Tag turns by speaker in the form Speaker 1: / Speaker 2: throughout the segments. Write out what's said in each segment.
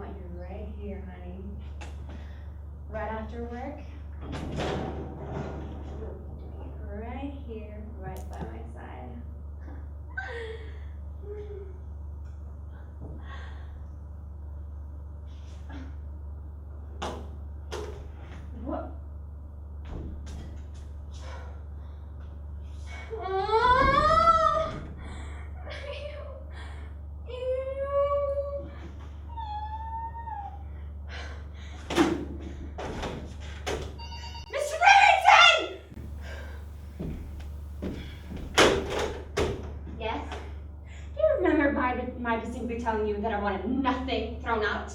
Speaker 1: want you right here, honey. Right after work. Right here, right by my side. What? My distinctly telling you that I wanted nothing thrown out?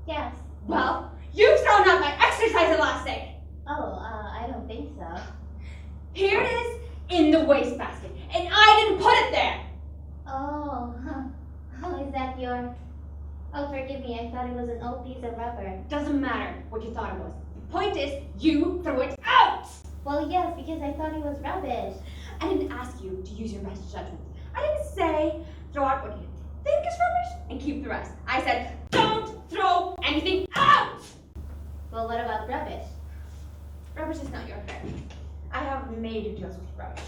Speaker 2: Yes.
Speaker 1: Well, you've thrown out my exercise elastic!
Speaker 2: Oh, I don't think so.
Speaker 1: Here it is in the wastebasket, and I didn't put it there!
Speaker 2: Oh, is that your... Oh, forgive me, I thought it was an old piece of rubber.
Speaker 1: Doesn't matter what you thought it was. The point is, you threw it out!
Speaker 2: Well, yes, because I thought it was rubbish.
Speaker 1: I didn't ask you to use your best judgment. I didn't say throw out what you think is rubbish and keep the rest. I said, don't throw anything out!
Speaker 2: Well, what about rubbish?
Speaker 1: Rubbish is not your affair. I have made you deals with rubbish.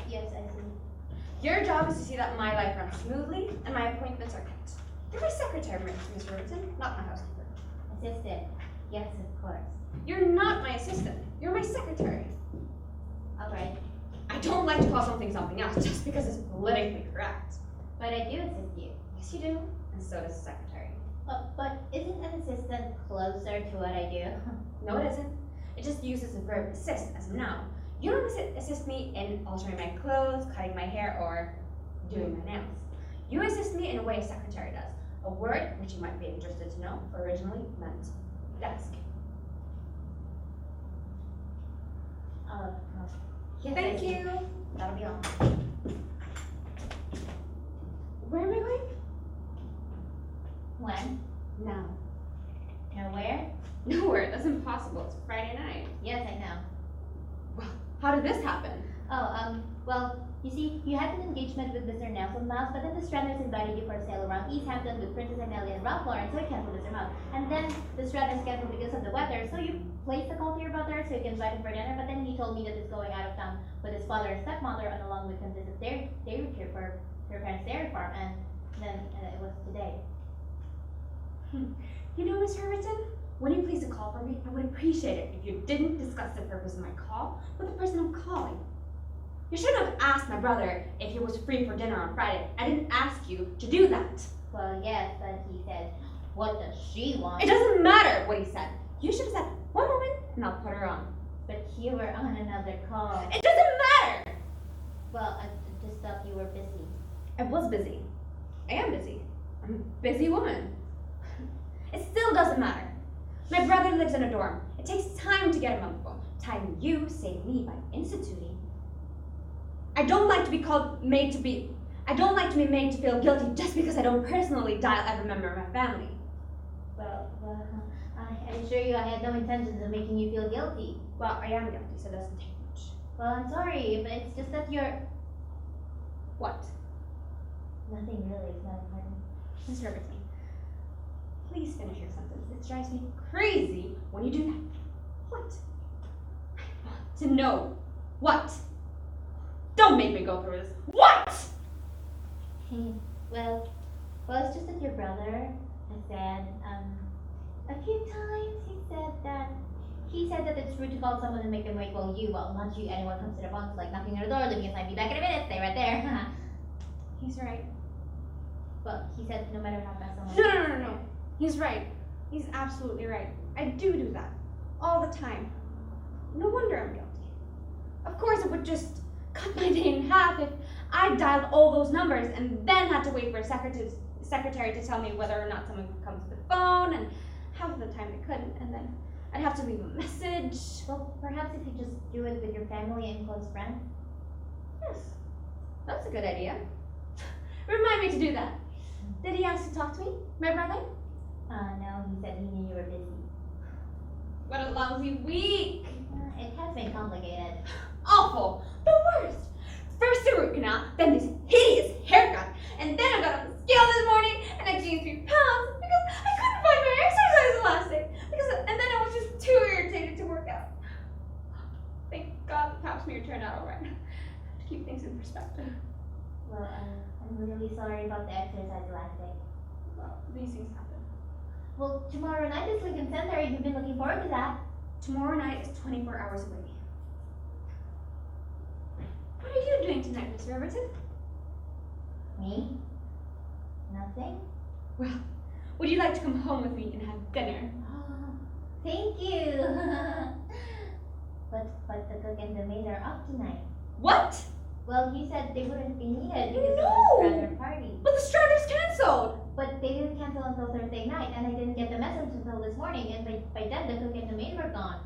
Speaker 2: Yes, I see.
Speaker 1: Your job is to see that my life runs smoothly and my appointments are kept. You're my secretary, Miss Riverton, not my housekeeper.
Speaker 2: Assistant. Yes, of course.
Speaker 1: You're not my assistant. You're my secretary.
Speaker 2: All right.
Speaker 1: I don't like to call something something else just because it's politically correct.
Speaker 2: But I do assist you.
Speaker 1: Yes, you do. And so does the secretary.
Speaker 2: But isn't an assistant closer to what I do?
Speaker 1: No, it isn't. It just uses the verb assist as a noun. You don't assist me in altering my clothes, cutting my hair, or doing my nails. You assist me in a way a secretary does. A word, which you might be interested to know, originally meant desk.
Speaker 2: Yes,
Speaker 1: Thank you. That'll be all. Where am I going?
Speaker 2: When?
Speaker 1: Now.
Speaker 2: Nowhere?
Speaker 1: Nowhere. That's impossible. It's Friday night.
Speaker 2: Yes, I know.
Speaker 1: Well, how did this happen?
Speaker 2: Well, you see, you had an engagement with Mr. Nelson Mouse, but then the Stranners invited you for a sail around East Hampton with Princess Amelia and Ralph Lauren, so you canceled Mr. Mouse. And then the Stranners canceled because of the weather, so you placed the call to your brother so you can invite him for dinner, but then he told me that he's going out of town with his father and stepmother, and along with him visit their dairy trip for her parents' dairy farm, and then it was today.
Speaker 1: You know, Miss Riverton, when you placed a call for me, I would appreciate it if you didn't discuss the purpose of my call with the person I'm calling. You should have asked my brother if he was free for dinner on Friday. I didn't ask you to do that.
Speaker 2: Well, yes, but he said, what does she want?
Speaker 1: It doesn't matter what he said. You should have said, one moment, and I'll put her on.
Speaker 2: But you were on another call.
Speaker 1: It doesn't matter!
Speaker 2: Well, I just thought you were busy.
Speaker 1: I was busy. I am busy. I'm a busy woman. It still doesn't matter. My brother lives in a dorm. It takes time to get him on the phone. Time you saved me by instituting. I don't like to be made to feel guilty just because I don't personally dial every member of my family.
Speaker 2: Well, I assure you I had no intentions of making you feel guilty.
Speaker 1: Well, I am guilty, so it doesn't take much.
Speaker 2: Well, I'm sorry, but it's just that you're...
Speaker 1: What?
Speaker 2: Nothing really, it's not important.
Speaker 1: Miss Riverton, please finish your sentence. It drives me crazy when you do that. What? I want to know. What? Don't make me go through this. What?
Speaker 2: Well, it's just that your brother has said, a few times he said that it's rude to call someone and make them wait while not you, anyone comes to the phone, like knocking on the door, leaving a sign, be back in a minute, stay right there.
Speaker 1: He's right.
Speaker 2: Well, he said no matter how fast someone...
Speaker 1: No. He's right. He's absolutely right. I do that. All the time. No wonder I'm guilty. Of course it would just cut my day in half if I dialed all those numbers and then had to wait for a secretary to tell me whether or not someone could come to the phone, and half of the time they couldn't, and then I'd have to leave a message.
Speaker 2: Well, perhaps if you just do it with your family and close friends.
Speaker 1: Yes, that's a good idea. Remind me to do that. Did he ask to talk to me, my brother?
Speaker 2: No, he said he knew you were busy.
Speaker 1: What a lousy week!
Speaker 2: It has been complicated.
Speaker 1: Awful! The worst! First the root canal, then this hideous haircut, and then I got on the scale this morning and I gained 3 pounds because I couldn't keep things in perspective.
Speaker 2: Well, I'm really sorry about the exercise last day.
Speaker 1: Well, these things happen.
Speaker 2: Well, tomorrow night is Lincoln Center. You've been looking forward to that.
Speaker 1: Tomorrow night is 24 hours away. What are you doing tonight, Miss Riverton?
Speaker 2: Me? Nothing?
Speaker 1: Well, would you like to come home with me and have dinner?
Speaker 2: Oh, thank you. but the cook and the maid are off tonight.
Speaker 1: What?
Speaker 2: Well, he said they wouldn't be needed because
Speaker 1: No!
Speaker 2: of the Strander party.
Speaker 1: But the Stratter's canceled!
Speaker 2: But they didn't cancel until Thursday night, and I didn't get the message until this morning, and by then the cook and the maid were gone.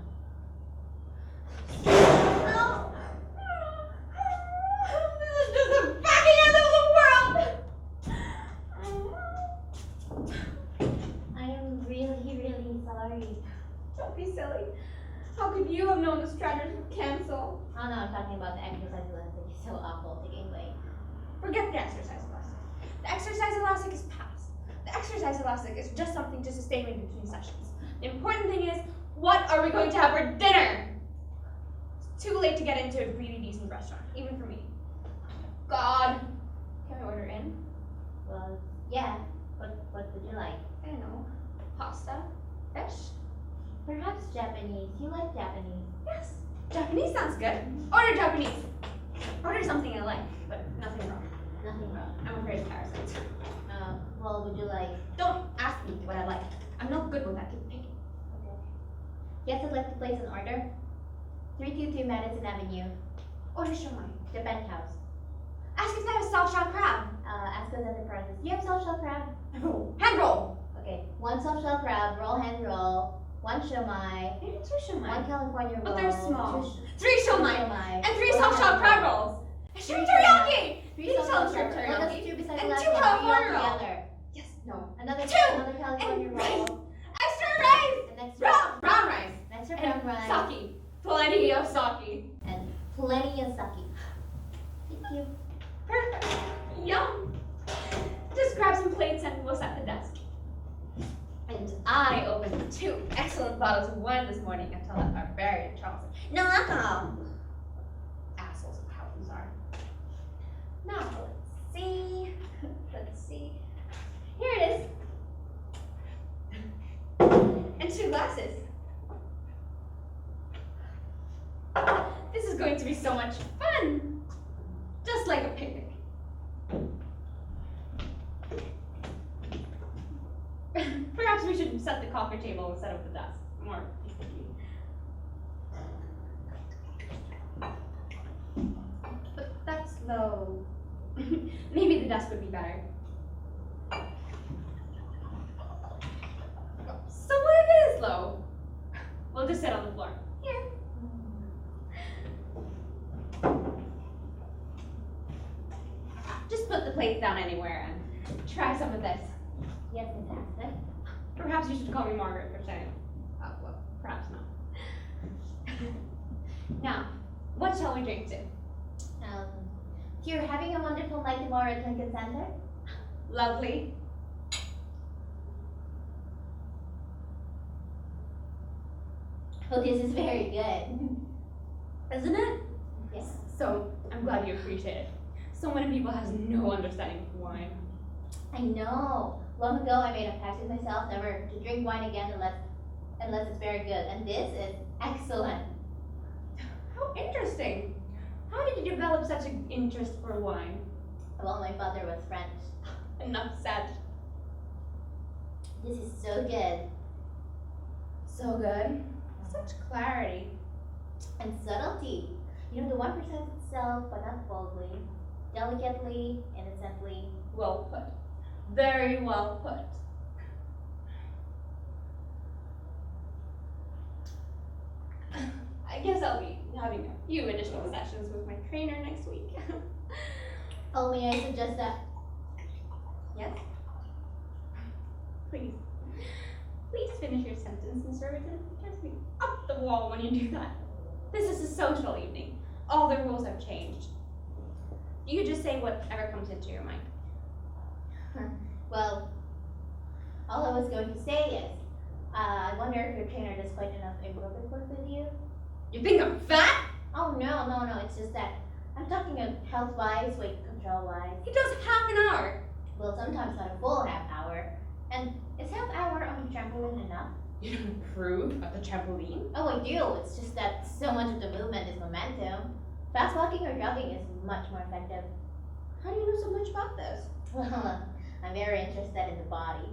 Speaker 1: No! This is just the fucking end of the world!
Speaker 2: I am really sorry.
Speaker 1: Don't be silly. How could you have known the Stratters would cancel?
Speaker 2: Oh no, I'm talking about the exercise lesson. It's so awful to gain weight.
Speaker 1: Forget the exercise elastic. The exercise elastic is past. The exercise elastic is just something to sustain me between sessions. The important thing is, what are we going to have for dinner? It's too late to get into a really decent restaurant, even for me. God. Can I order in?
Speaker 2: Well, yeah. What would you like?
Speaker 1: I don't know. Pasta? Fish?
Speaker 2: Perhaps Japanese. You like Japanese?
Speaker 1: Yes. Japanese sounds good. Order Japanese. Order something I like, but nothing wrong.
Speaker 2: Nothing wrong.
Speaker 1: I'm afraid of parasites.
Speaker 2: Well, would you like?
Speaker 1: Don't ask me what I like. I'm not good with that. Keep picking.
Speaker 2: Okay. Yes, I'd like to place an order. 322 Madison Avenue,
Speaker 1: Order shumai.
Speaker 2: the penthouse.
Speaker 1: Ask if they have a soft-shell crab.
Speaker 2: Asquith Enterprises. Do you have soft shell crab?
Speaker 1: Hand roll.
Speaker 2: Okay. 1 soft shell crab, roll hand roll, 1 shumai,
Speaker 1: Maybe 2 shumai.
Speaker 2: 1 California roll.
Speaker 1: But they're small.
Speaker 2: 2
Speaker 1: 3 shumai. And 3 soft-shell crab rolls. And shrimp teriyaki.
Speaker 2: 3
Speaker 1: Please
Speaker 2: soft
Speaker 1: tell
Speaker 2: shell
Speaker 1: shrimp
Speaker 2: crab. Well, that's
Speaker 1: teriyaki.
Speaker 2: 2 besides
Speaker 1: And
Speaker 2: the last
Speaker 1: 2
Speaker 2: one.
Speaker 1: California
Speaker 2: 3
Speaker 1: rolls.
Speaker 2: altogether.
Speaker 1: Yes. No.
Speaker 2: Another
Speaker 1: 2.
Speaker 2: California
Speaker 1: And
Speaker 2: roll.
Speaker 1: extra rice.
Speaker 2: An extra
Speaker 1: Brown rice.
Speaker 2: An extra brown
Speaker 1: And
Speaker 2: rice.
Speaker 1: sake. Plenty of sake.
Speaker 2: And plenty of sake. Thank you.
Speaker 1: Perfect. Yum. Just grab some plates and we'll set the desk. And I opened 2 excellent bottles of wine this morning until that barbarian Charles said, no alcohol. Assholes of Howlands are. Now, let's see. Let's see. Here it is. And 2 glasses. This is going to be so much fun. Just like a picnic. Perhaps we should set the coffee table and set up the desk. More peacefully. But that's low. Maybe the desk would be better. So what if it is low? We'll just sit on the floor. Here. Just put the plates down anywhere and try some of this.
Speaker 2: Yes, fantastic.
Speaker 1: Perhaps you should call me Margaret for saying. Oh, well, perhaps not. Now, what shall we drink to?
Speaker 2: So you're having a wonderful night tomorrow at Lincoln Center?
Speaker 1: Lovely.
Speaker 2: Oh, this is very good.
Speaker 1: Isn't it?
Speaker 2: Yes.
Speaker 1: So, I'm glad you appreciate it. So many people have no understanding of wine.
Speaker 2: I know. Long ago, I made a pact with myself never to drink wine again unless it's very good. And this is excellent.
Speaker 1: How interesting. How did you develop such an interest for wine?
Speaker 2: Well, my father was French.
Speaker 1: Enough said.
Speaker 2: This is so good.
Speaker 1: So good. Such clarity.
Speaker 2: And subtlety. You know, the wine presents itself, but not boldly. Delicately, innocently.
Speaker 1: Well put. Very well put. I guess I'll be having a few additional sessions with my trainer next week.
Speaker 2: Oh, may I suggest that?
Speaker 1: Yes? Please. Please finish your sentence, Miss Riverton. It drives me up the wall when you do that. This is a social evening. All the rules have changed. You just say whatever comes into your mind.
Speaker 2: Well, all I was going to say is, I wonder if your trainer does quite enough aerobic work with you?
Speaker 1: You think I'm fat?
Speaker 2: Oh, no. It's just that I'm talking of health-wise, weight control-wise.
Speaker 1: He does half an hour.
Speaker 2: Well, sometimes not a full half hour. And is half hour on the trampoline enough?
Speaker 1: You don't approve of the trampoline?
Speaker 2: Oh, I do. It's just that so much of the movement is momentum. Fast walking or jogging is much more effective.
Speaker 1: How do you know so much about this?
Speaker 2: Well, I'm very interested in the body.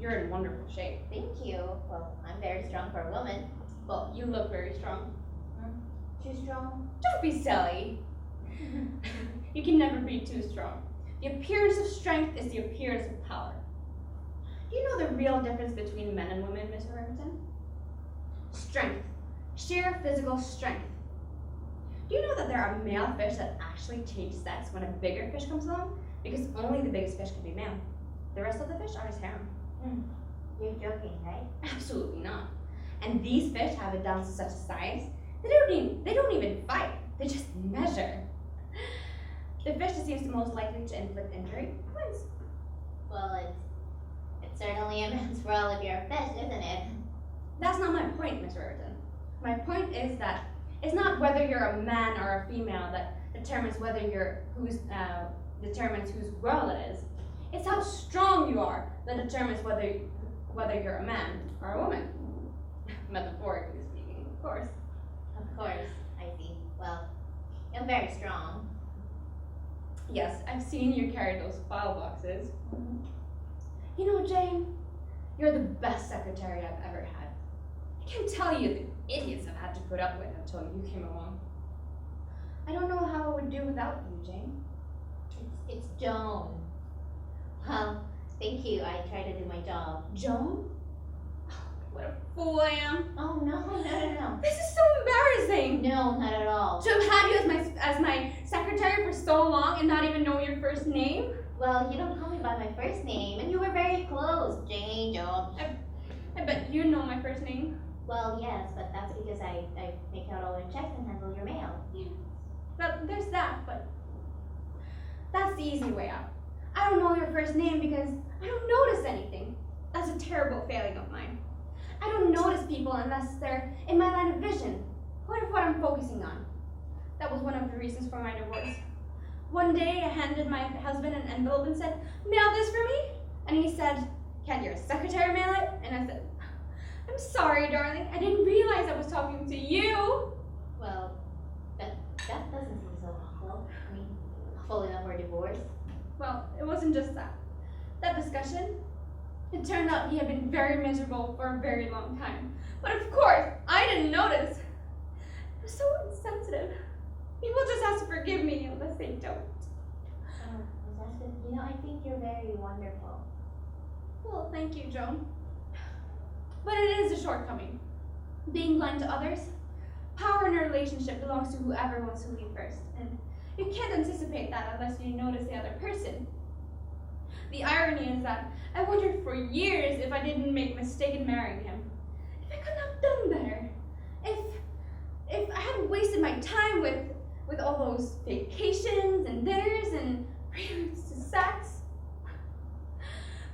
Speaker 1: You're in wonderful shape.
Speaker 2: Thank you. Well, I'm very strong for a woman.
Speaker 1: Well, you look very strong.
Speaker 2: Too strong?
Speaker 1: Don't be silly. You can never be too strong. The appearance of strength is the appearance of power. Do you know the real difference between men and women, Miss Riverton? Strength. Sheer physical strength. Do you know that there are male fish that actually change sex when a bigger fish comes along? Because only the biggest fish can be male. The rest of the fish are his harem.
Speaker 2: You're joking, right?
Speaker 1: Absolutely not. And these fish have it down to such a size, they don't even fight. They just measure. The fish that seems the most likely to inflict injury wins.
Speaker 2: Well, it's certainly a man's world if you're a fish, isn't it?
Speaker 1: That's not my point, Miss Riverton. My point is that it's not whether you're a man or a female that determines determines whose world it is. It's how strong you are that determines whether you're a man or a woman. Metaphorically speaking, of course.
Speaker 2: Of course, I see. Well, you're very strong.
Speaker 1: Yes, I've seen you carry those file boxes. You know, Jane, you're the best secretary I've ever had. I can't tell you the idiots I've had to put up with until you came along. I don't know how I would do without you, Jane.
Speaker 2: It's Joan. Well, thank you. I try to do my job.
Speaker 1: Joan? What a fool I am.
Speaker 2: Oh, no.
Speaker 1: This is so embarrassing.
Speaker 2: No, not at all.
Speaker 1: To have had you as my secretary for so long and not even know your first name?
Speaker 2: Well, you don't call me by my first name, and you were very close. Jane, Joan.
Speaker 1: I bet you know my first name.
Speaker 2: Well, yes, but that's because I make out all your checks and handle your mail.
Speaker 1: Yeah. Well, there's that, but that's the easy way out. I don't know your first name because I don't notice anything. That's a terrible failing of mine. I don't notice people unless they're in my line of vision, or of what I'm focusing on. That was one of the reasons for my divorce. One day I handed my husband an envelope and said, "Mail this for me?" And he said, "Can't your secretary mail it?" And I said, "I'm sorry, darling. I didn't realize I was talking to you."
Speaker 2: Well, that doesn't seem so awful. I mean, awful enough for a divorce.
Speaker 1: Well, it wasn't just that. That discussion, it turned out he had been very miserable for a very long time. But of course, I didn't notice. It was so insensitive. People just have to forgive me unless they don't.
Speaker 2: Miss Asquith, I think you're very wonderful.
Speaker 1: Well, thank you, Joan. But it is a shortcoming. Being blind to others, power in a relationship belongs to whoever wants to leave first. And you can't anticipate that unless you notice the other person. The irony is that I wondered for years if I didn't make a mistake in marrying him. If I couldn't have done better. If I hadn't wasted my time with all those vacations and dinners and preludes to sex.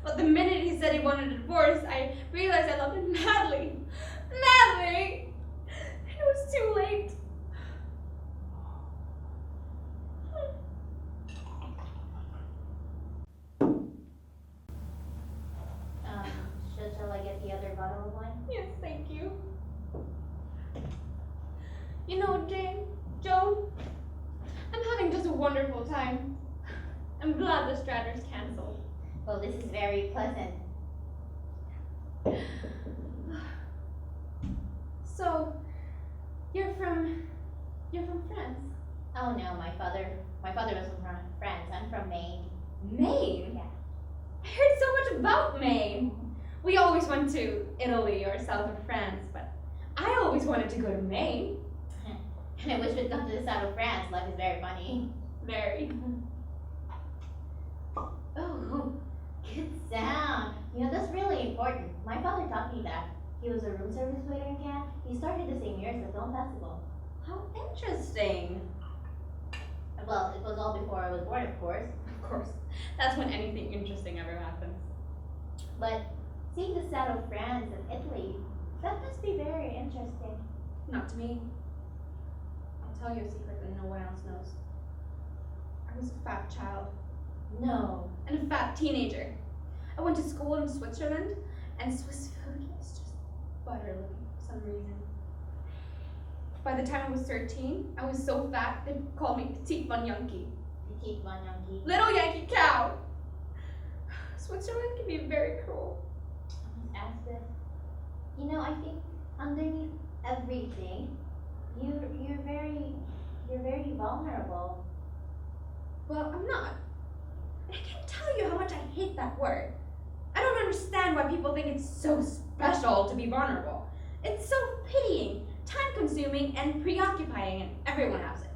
Speaker 1: But the minute he said he wanted a divorce, I realized I loved him madly. Madly! And it was too late.
Speaker 2: Shall I get the other bottle of wine?
Speaker 1: Yes, thank you. You know, Joan, I'm having just a wonderful time. I'm glad the Stratter's canceled.
Speaker 2: Well, this is very pleasant.
Speaker 1: So, you're from France?
Speaker 2: Oh no, my father was from France. I'm from Maine.
Speaker 1: Maine?
Speaker 2: Yeah.
Speaker 1: I heard so much about Maine. We always went to Italy or south of France, but I always wanted to go to Maine.
Speaker 2: And I wish we'd come to the south of France. Life is very funny.
Speaker 1: Very.
Speaker 2: Oh, good sound. That's really important. My father taught me that. He was a room service waiter in Cannes. He started the same year as the film festival.
Speaker 1: How interesting.
Speaker 2: Well, it was all before I was born, of course.
Speaker 1: Of course. That's when anything interesting ever happens.
Speaker 2: But seeing the south of France and Italy, that must be very interesting.
Speaker 1: Not to me. I'll tell you a secret that no one else knows. I was a fat child.
Speaker 2: No.
Speaker 1: And a fat teenager. I went to school in Switzerland, and Swiss food is just butter looking for some reason. By the time I was 13, I was so fat they called me Petite Von Yankee.
Speaker 2: Petite Von Yankee.
Speaker 1: Little Yankee cow. Switzerland can be very cruel.
Speaker 2: Asquith, you know, I think underneath everything, you're very vulnerable.
Speaker 1: Well, I'm not. I can't tell you how much I hate that word. I don't understand why people think it's so special to be vulnerable. It's so pitying, time-consuming, and preoccupying, and everyone has it.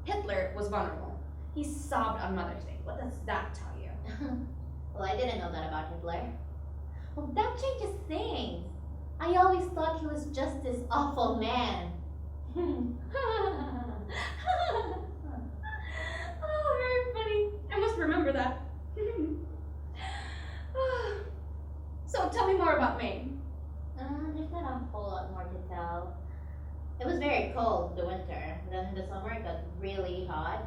Speaker 1: Hitler was vulnerable. He sobbed on Mother's Day. What does that tell you?
Speaker 2: Well, I didn't know that about Hitler. Well, that changes things. I always thought he was just this awful man.
Speaker 1: Oh, very funny. I must remember that. So tell me more about Maine.
Speaker 2: There's not a whole lot more to tell. It was very cold the winter. Then in the summer it got really hot.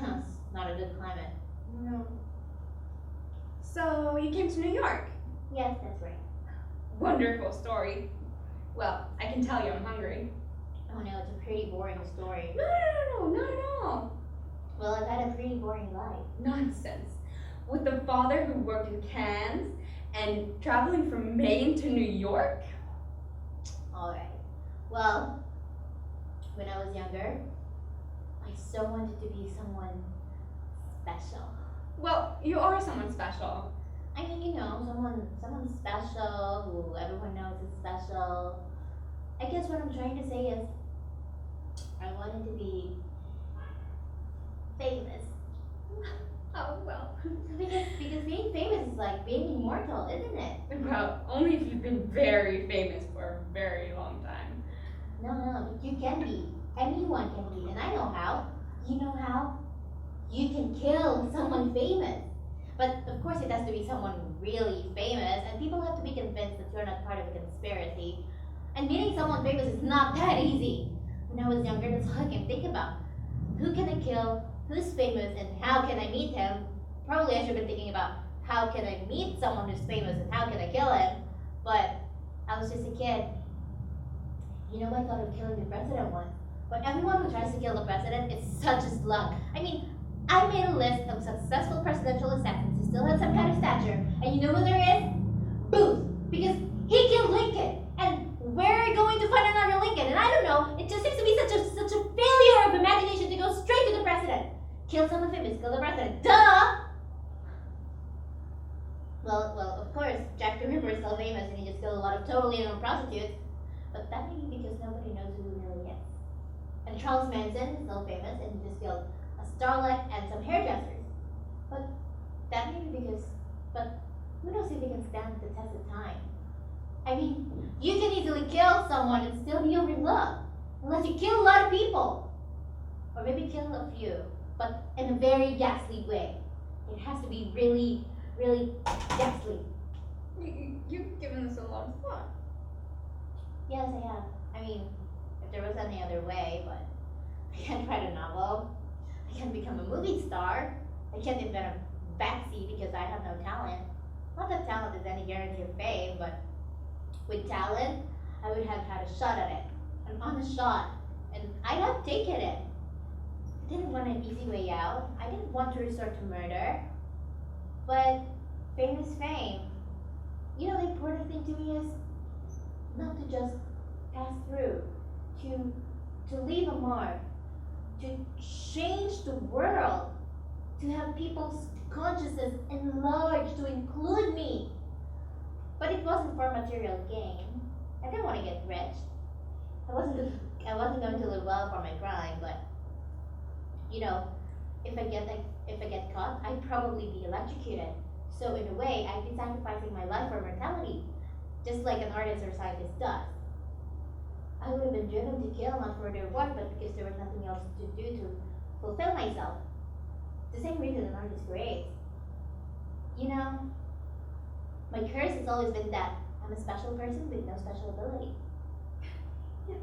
Speaker 2: It's not a good climate.
Speaker 1: No. So you came to New York?
Speaker 2: Yes, that's right.
Speaker 1: Wonderful story. Well, I can tell you I'm hungry.
Speaker 2: Oh no, it's a pretty boring story.
Speaker 1: No, not at all.
Speaker 2: Well, I've had a pretty boring life.
Speaker 1: Nonsense. With a father who worked in cans and traveling from Maine to New York?
Speaker 2: Alright. Well, when I was younger, I so wanted to be someone special.
Speaker 1: Well, you are someone special.
Speaker 2: I mean, you know, someone special who everyone knows is special. I guess what I'm trying to say is I wanted to be famous.
Speaker 1: Oh, well.
Speaker 2: Because being famous is like being immortal, isn't it?
Speaker 1: Well, only if you've been very famous for a very long time.
Speaker 2: No, but you can be. Anyone can be, and I know how. You know how? You can kill someone famous. But of course it has to be someone really famous, and people have to be convinced that you're not part of a conspiracy. And meeting someone famous is not that easy. When I was younger, that's all I can think about. Who can I kill? Who's famous, and how can I meet him? Probably I should have been thinking about how can I meet someone who's famous and how can I kill him? But I was just a kid. You know, I thought of killing the president once. But everyone who tries to kill the president is such a slug. I mean, I made a list of successful presidential assassins who still had some kind of stature. And you know who there is? Booth. Because he killed Lincoln. And where are we going to find another Lincoln? And I don't know. It just seems to be such a failure of imagination to go straight to the president. Kill someone famous, kill the president. Duh! Well, of course, Jack the Ripper is still famous and he just killed a lot of totally unknown prostitutes. But that may be because nobody knows who he really is. And Charles Manson is still famous and he just killed a starlet and some hairdressers. But that may be because, but who knows if he can stand the test of time? I mean, you can easily kill someone and still be overlooked. Unless you kill a lot of people. Or maybe kill a few, but in a very ghastly way. It has to be really, really ghastly.
Speaker 1: You've given this a lot of thought.
Speaker 2: Yes, I have. I mean, if there was any other way, but I can't write a novel. I can't become a movie star. I can't invent a vaccine because I have no talent. Not that talent is any guarantee of fame, but with talent, I would have had a shot at it. An honest shot. And I'd have taken it. I didn't want an easy way out. I didn't want to resort to murder. But fame is fame. You know, the important thing to me is not to just pass through, to leave a mark, to change the world, to have people's consciousness enlarged to include me. But it wasn't for material gain. I didn't want to get rich. I wasn't going to live well for my crime, but you know, if I get caught, I'd probably be electrocuted. So in a way, I'd be sacrificing my life for mortality, just like an artist or scientist does. I would have been driven to kill not for their work, but because there was nothing else to do to fulfill myself. The same reason an artist creates. You know, my curse has always been that I'm a special person with no special ability.
Speaker 1: Yes.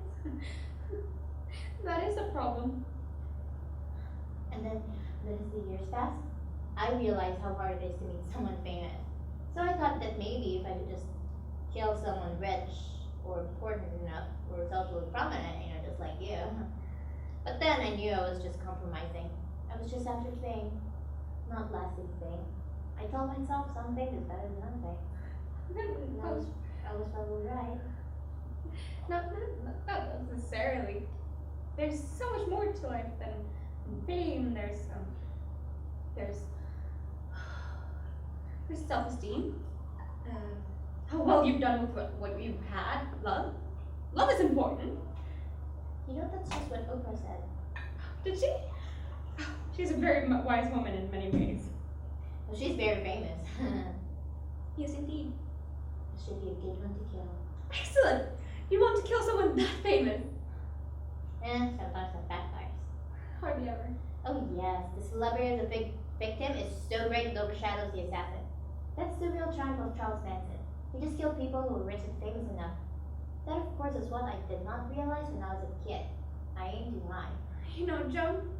Speaker 1: That is a problem.
Speaker 2: And then as the years passed, I realized how hard it is to meet someone famous. So I thought that maybe if I could just kill someone rich or important enough or socially prominent, just like you. But then I knew I was just compromising. I was just after fame, not lasting fame. I told myself some fame is better than nothing. And I was probably right.
Speaker 1: Not necessarily. There's so much more to life than fame. There's self-esteem. How well you've done with what you've had. Love. Love is important.
Speaker 2: That's just what Oprah said.
Speaker 1: Did she? She's a very wise woman in many ways.
Speaker 2: Well, she's very famous.
Speaker 1: Yes, indeed.
Speaker 2: Should be a good one to kill.
Speaker 1: Excellent. You want to kill someone that famous?
Speaker 2: Sometimes that backfires.
Speaker 1: Hardly ever.
Speaker 2: Oh yes, the celebrity as a big victim is so great it overshadows the assassin. That's the real triumph of Charles Manson. He just killed people who were rich and famous enough. That, of course, is what I did not realize when I was a kid. I aim to lie.
Speaker 1: Joan.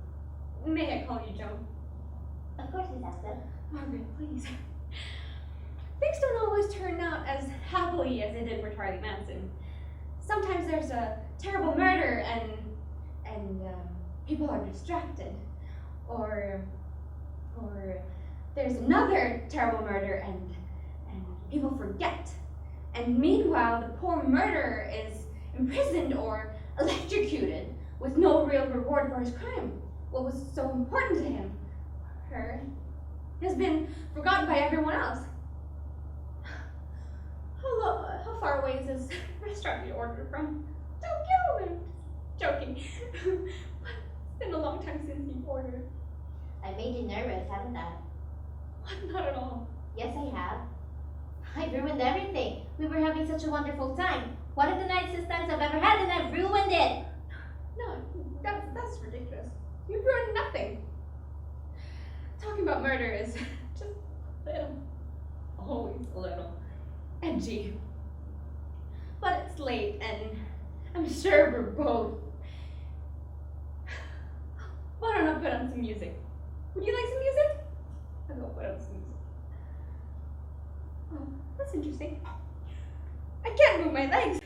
Speaker 1: May I call you Joan?
Speaker 2: Of course, Miss Asquith.
Speaker 1: Margaret, please. Things don't always turn out as happily as they did for Charlie Manson. Sometimes there's a terrible murder and people are distracted. Or there's another terrible murder and people forget. And meanwhile, the poor murderer is imprisoned or electrocuted with no real reward for his crime. What was so important to him, her, has been forgotten by everyone else. How far away is this restaurant you ordered from? Don't kill him. Joking. But it's been a long time since you ordered.
Speaker 2: I made you nervous, haven't I?
Speaker 1: What? Not at all.
Speaker 2: Yes, I have. I ruined everything. We were having such a wonderful time. One of the nicest times I've ever had, and I ruined it.
Speaker 1: No, that's ridiculous. You ruined nothing. Talking about murder is just a little, always a little, edgy. But it's late, and I'm sure we're both. Why don't I put on some music? Would you like some music? I'll go put on some music. Oh, that's interesting. I can't move my legs.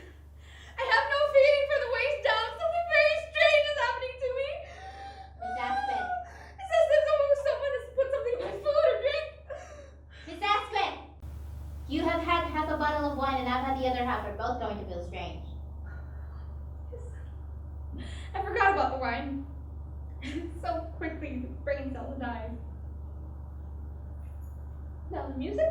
Speaker 1: I have no feeling for the waist down. Something very strange is happening to me.
Speaker 2: Miss Asquith.
Speaker 1: It's as if someone has put something in my food or drink.
Speaker 2: Miss Asquith! You have had half a bottle of wine and I've had the other half. We're both going to feel strange.
Speaker 1: Yes. I forgot about the wine. So quickly, the brain cell dies. Now the music?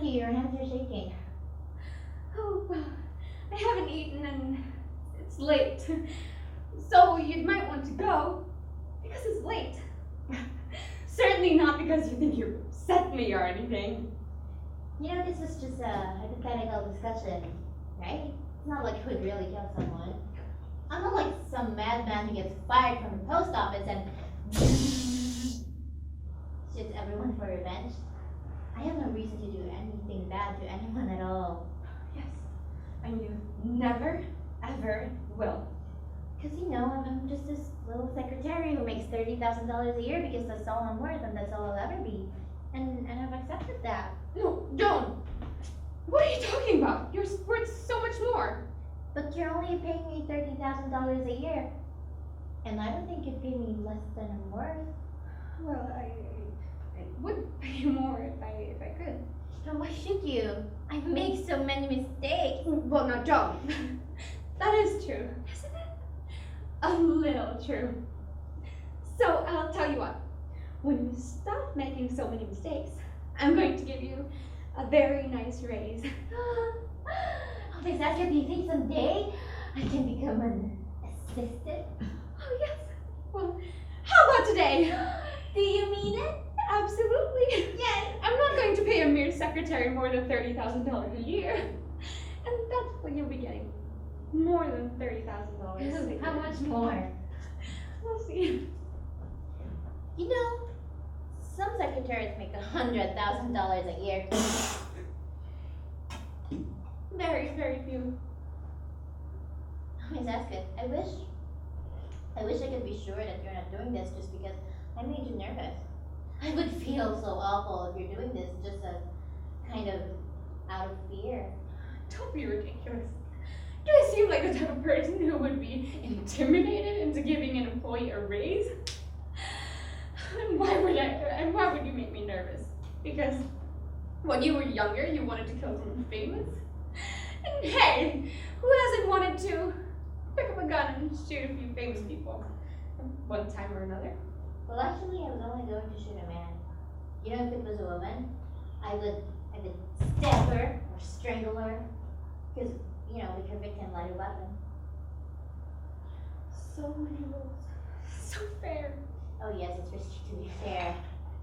Speaker 2: Your hands are shaking.
Speaker 1: Oh, I haven't eaten and it's late. So you might want to go because it's late. Certainly not because you think you upset me or anything.
Speaker 2: This was just a hypothetical discussion, right? It's not like you would really kill someone. I'm not like some madman who gets fired from the post office and shoots everyone for revenge. I have no reason to do anything bad to anyone at all.
Speaker 1: Yes, and you never, ever will.
Speaker 2: Because, I'm just this little secretary who makes $30,000 a year because that's all I'm worth and that's all I'll ever be. And I've accepted that.
Speaker 1: No, Joan! What are you talking about? You're worth so much more.
Speaker 2: But you're only paying me $30,000 a year. And I don't think you'd pay me less than I'm worth.
Speaker 1: Well, I would pay you more if I could.
Speaker 2: But why should you? I make so many mistakes.
Speaker 1: Well, no, Joan. That is true, isn't it? A little true. So, I'll tell you what. when you stop making so many mistakes, I'm going to give you a very nice raise.
Speaker 2: Oh, Miss Asquith, do you think someday I can become an assistant?
Speaker 1: Oh, yes. Well, how about today?
Speaker 2: Do you mean it?
Speaker 1: Absolutely. Yes. I'm not going to pay a mere secretary more than $30,000 a year. And that's what you'll be getting. More than $30,000.
Speaker 2: How much more?
Speaker 1: We'll see.
Speaker 2: You know, some secretaries make $100,000 a year.
Speaker 1: Very, very few.
Speaker 2: Miss Asquith, I wish I could be sure that you're not doing this just because I made you nervous. I would feel so awful if you're doing this just as kind of out of fear.
Speaker 1: Don't be ridiculous. Do I seem like the type of person who would be intimidated into giving an employee a raise? And why would you make me nervous? Because when you were younger, you wanted to kill someone famous? And hey, who hasn't wanted to pick up a gun and shoot a few famous people one time or another?
Speaker 2: Well, actually, I was only going to shoot a man. You know, if it was a woman, I would stab her or strangle her, because you know, we convict him lighter weapon.
Speaker 1: So many rules, so fair.
Speaker 2: Oh yes, it's risky to be fair.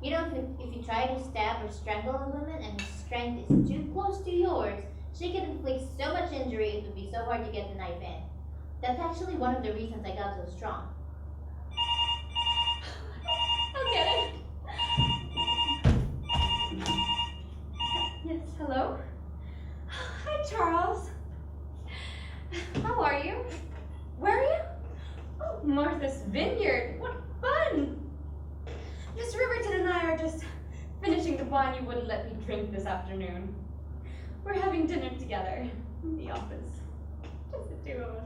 Speaker 2: You know, if you try to stab or strangle a woman and her strength is too close to yours, she can inflict so much injury it would be so hard to get the knife in. That's actually one of the reasons I got so strong.
Speaker 1: I'll get it. Yes, hello? Hi, Charles. How are you? Where are you? Oh, Martha's Vineyard. What fun! Miss Riverton and I are just finishing the wine you wouldn't let me drink this afternoon. We're having dinner together in the office. Just the two of us.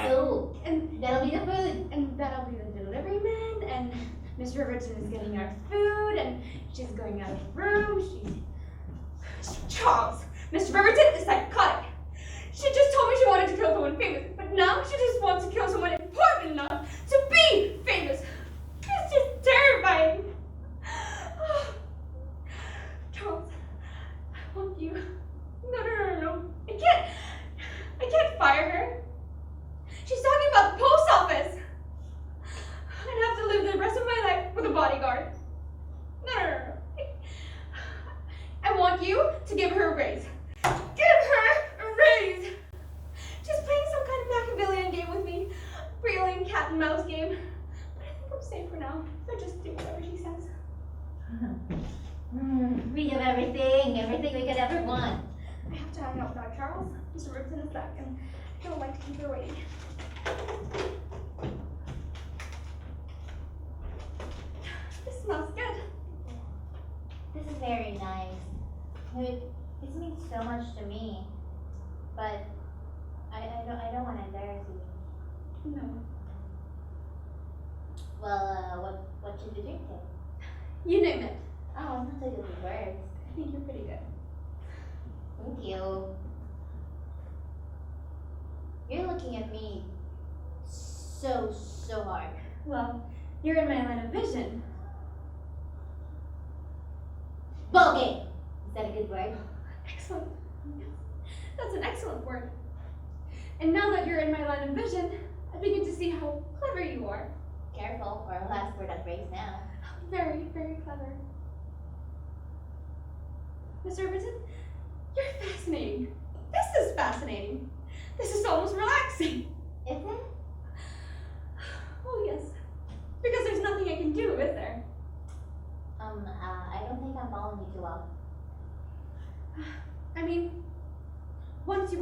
Speaker 2: Oh,
Speaker 1: And
Speaker 2: that'll be the food.
Speaker 1: And that'll be the delivery man, and Miss Riverton is getting our food, and she's going out of the room. Charles, Miss Riverton is psychotic. She just told me she wanted to kill someone famous, but now she just wants to kill someone important enough to be famous. It's just terrifying. Charles, I want you. No. I can't fire her. She's talking about the post office. I'd have to live the rest of my life with a bodyguard. No. I want you to give her a raise. Give her a raise! She's playing some kind of Machiavellian game with me. Brilliant cat and mouse game. But I think I'm safe for now. So just do whatever she says.
Speaker 2: We have everything we could ever want.
Speaker 1: I have to hang out without Charles. Mr. Riverton is back, and I don't like to keep her waiting. This smells good.
Speaker 2: This is very nice. This means so much to me, but I don't want to embarrass you.
Speaker 1: No.
Speaker 2: Well, what should we drink to?
Speaker 1: You name it.
Speaker 2: Oh, I'm not so good with words.
Speaker 1: I think you're pretty good.
Speaker 2: Thank you. You're looking at me so hard.
Speaker 1: Well, you're in my line of vision.
Speaker 2: Ball game. Is that a good word?
Speaker 1: Excellent. That's an excellent word. And now that you're in my line of vision, I begin to see how clever you are.
Speaker 2: Careful, or I'll ask for that raise now.
Speaker 1: Very, very clever. Miss Riverton, you're fascinating. This is fascinating. This is almost relaxing.
Speaker 2: Is it?
Speaker 1: Oh, yes. Because there's nothing I can do, is there?
Speaker 2: I don't think I'm following you too well.
Speaker 1: I mean, once you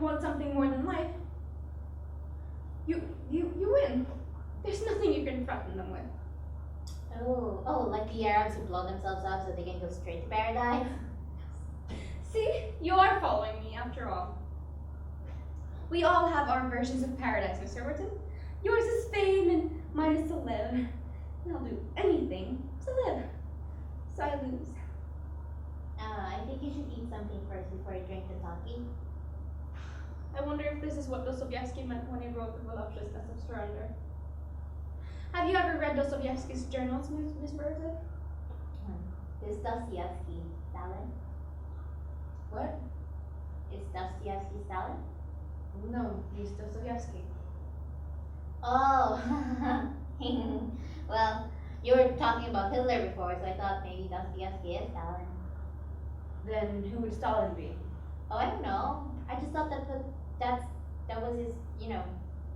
Speaker 1: want something more than life, you win. There's nothing you can threaten them with.
Speaker 2: Oh, like the Arabs who blow themselves up so they can go straight to paradise?
Speaker 1: See, you are following me after all. We all have our versions of paradise, Miss Riverton. Yours is fame and mine is to live. And I'll do anything to live. So I lose.
Speaker 2: I think you should eat something first before you drink the sake.
Speaker 1: I wonder if this is what Dostoevsky meant when he wrote The Voluptuousness of Surrender. Have you ever read Dostoevsky's journals, Miss Riverton?
Speaker 2: Is Dostoevsky Stalin?
Speaker 3: What?
Speaker 2: Is Dostoevsky Stalin?
Speaker 3: No, he's Dostoevsky.
Speaker 2: Oh, well, you were talking about Hitler before, so I thought maybe Dostoevsky is Stalin.
Speaker 3: Then who would Stalin be?
Speaker 2: Oh, I don't know. I just thought that was his,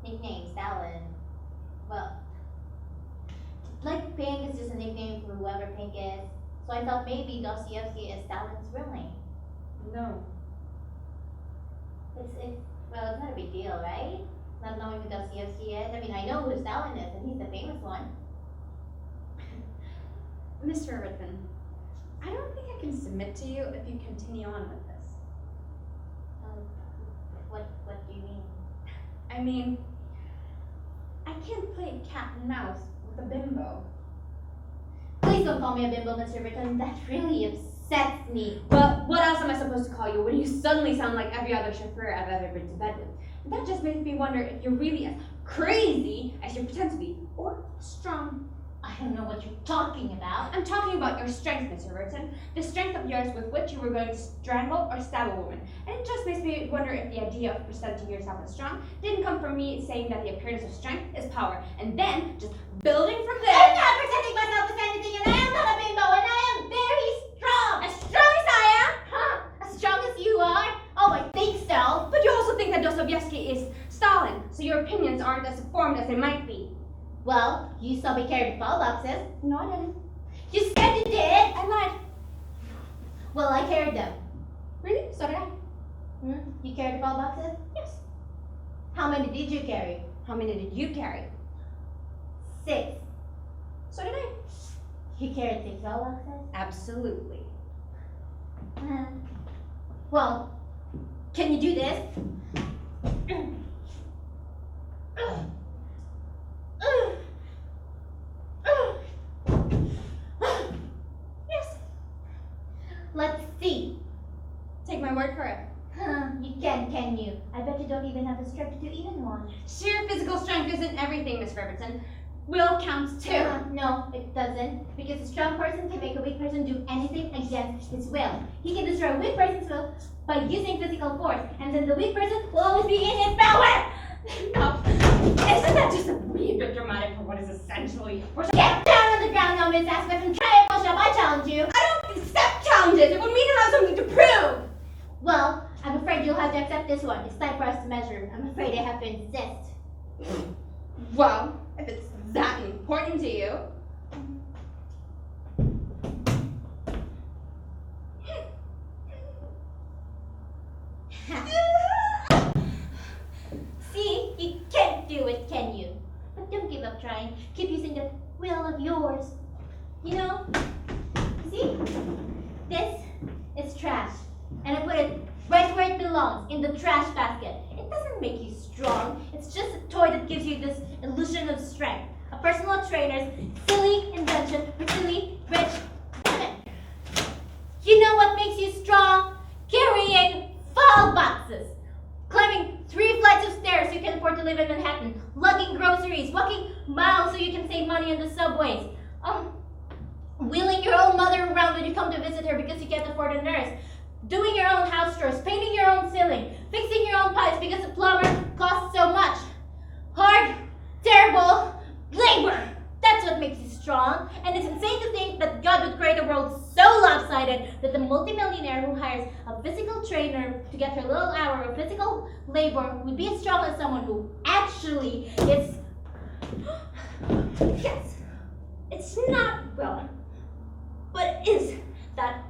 Speaker 2: nickname, Stalin. Well, like Pink is just a nickname for whoever Pink is. So I thought maybe Dostoevsky is Stalin's real name.
Speaker 3: No.
Speaker 2: It's not a big deal, right? Not knowing who Dostoevsky is. I mean, I know who Stalin is, and he's the famous one.
Speaker 1: Mr. Riverton, I don't think I can submit to you if you continue on with this.
Speaker 2: What do you mean?
Speaker 1: I mean, I can't play cat and mouse with a bimbo.
Speaker 2: Please don't call me a bimbo, Mr. Riverton. That really upsets me.
Speaker 1: But what else am I supposed to call you when you suddenly sound like every other chauffeur I've ever been to bed with? And that just makes me wonder if you're really as crazy as you pretend to be, or strong.
Speaker 2: I don't know what you're talking about.
Speaker 1: I'm talking about your strength, Mr. Riverton. The strength of yours with which you were going to strangle or stab a woman. And it just makes me wonder if the idea of presenting yourself as strong didn't come from me saying that the appearance of strength is power, and then just building from there.
Speaker 2: I'm not presenting myself as anything, and I am not a bimbo, and I am very strong.
Speaker 1: As strong as I am!
Speaker 2: Huh? As strong as you are? Oh, I think so.
Speaker 1: But you also think that Dostoevsky is Stalin, so your opinions aren't as informed as they might be.
Speaker 2: Well, you saw me carry the ball boxes.
Speaker 1: No, I didn't.
Speaker 2: You said you did.
Speaker 1: I lied.
Speaker 2: Well, I carried them.
Speaker 1: Really? So did I.
Speaker 2: You carried the ball boxes?
Speaker 1: Yes.
Speaker 2: How many did you carry?
Speaker 1: How many did you carry?
Speaker 2: 6.
Speaker 1: So did I.
Speaker 2: You carried 6 ball boxes?
Speaker 1: Absolutely.
Speaker 2: Well, can you do this?
Speaker 1: Yes.
Speaker 2: Let's see.
Speaker 1: Take my word for it.
Speaker 2: You can you? I bet you don't even have the strength to do even one.
Speaker 1: Sheer physical strength isn't everything, Miss Riverton. Will counts too.
Speaker 2: No, it doesn't. Because a strong person can make a weak person do anything against his will. He can destroy a weak person's will by using physical force, and then the weak person will always be in his power!
Speaker 1: No. Isn't that just a wee bit dramatic for what is essentially a push-up?
Speaker 2: Get down on the ground now, Miss Asquith, and try a push-up. I challenge you.
Speaker 1: I don't accept challenges. It would mean I have something to prove.
Speaker 2: Well, I'm afraid you'll have to accept this one. It's time for us to measure. I'm afraid I have to insist.
Speaker 1: Well, if it's that important to you.
Speaker 2: See? You can't do it, can you? But don't give up trying. Keep using the will of yours. You see? This is trash. And I put it right where it belongs, in the trash basket. It doesn't make you strong. It's just a toy that gives you this illusion of strength. A personal trainer's silly invention for silly, rich women. You know what makes you strong? Carrying file boxes. Climbing 3 flights of stairs so you can afford to live in Manhattan. Lugging groceries. Walking miles so you can save money on the subways. Wheeling your own mother around when you come to visit her because you can't afford a nurse. Doing your own house chores, painting your own ceiling, fixing your own pipes because the plumber costs so much. Hard, terrible labor. That's what makes you strong. And it's insane to think that God would create a world so lopsided that the multimillionaire who hires a physical trainer to get her little hour of physical labor would be as strong as someone who actually is...
Speaker 1: Yes. It's not Will, but it is that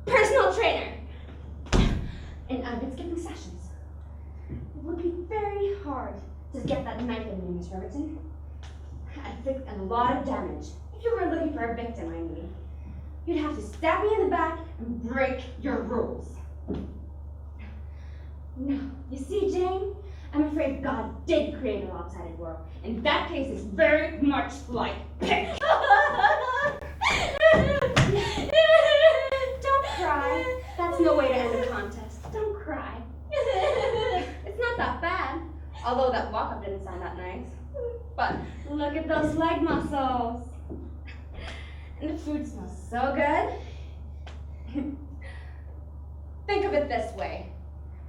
Speaker 1: personal trainer. And I've been skipping sessions. It would be very hard to get that knife in me, Miss Riverton. I'd inflict a lot of damage. If you were looking for a victim, I mean. You'd have to stab me in the back and break your rules. No, you see, Jane? I'm afraid God did create a lopsided world. And that case is very much like Pink. Don't cry. That's no way to end a contest. Don't cry. It's not that bad. Although that walk-up didn't sound that nice. But look at those leg muscles. And the food smells so good. Think of it this way.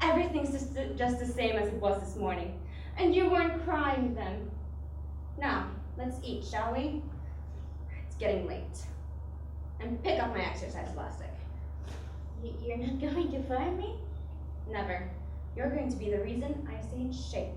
Speaker 1: Everything's just the same as it was this morning. And you weren't crying then. Now, let's eat, shall we? It's getting late. And pick up my exercise elastic.
Speaker 2: You're not going to fire me?
Speaker 1: Never. You're going to be the reason I stay in shape.